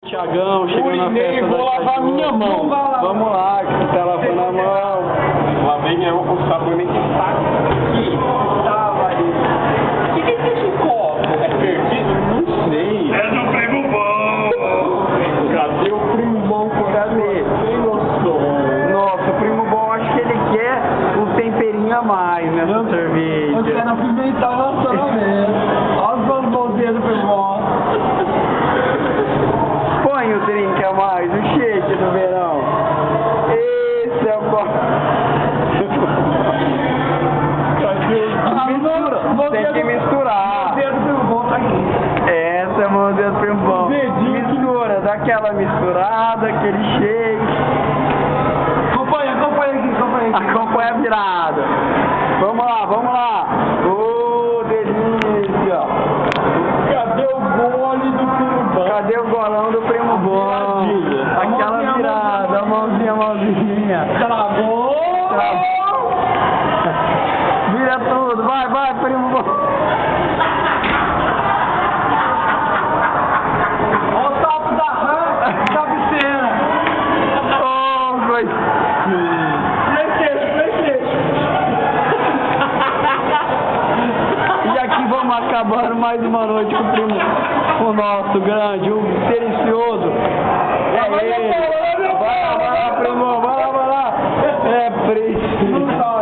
Thiagão, chegou na festa vou lavar minha mão. Vamos lá, que você tá lavando a mão. Lavei o sabonete está aqui. Tava ali. O que é esse copo? É perdido? Não sei. É do Primo Bom. Cadê o Primo Bom? Cadê? Sem noção. Nossa, o Primo Bom, acho que ele quer um temperinho a mais nessa cerveja. Eu quero apimentar o relacionamento. Olha os bombonzinhos do Primo Bom. Põe o drink a mais, o shake do verão. Esse é bom. Mistura, tem que misturar. O dedo do Primo Bom tá aqui. Essa é a mão do Primo Bom. Mistura, dá aquela misturada, aquele shake. Acompanha aqui. Acompanha a virada. Vamos lá. Ô, delícia. Cadê o gole do Primo Bom? Cadê o golão do Primo Bom? Aquela virada, a mãozinha. Travou. Vira tudo, vai, Primo Bom. Olha o tapo da cabeceira. Oh, coisinha. E aqui vamos acabando mais uma noite com o primo, o nosso grande, o delicioso. É ele. Vai lá, primo, vai lá. É preciso.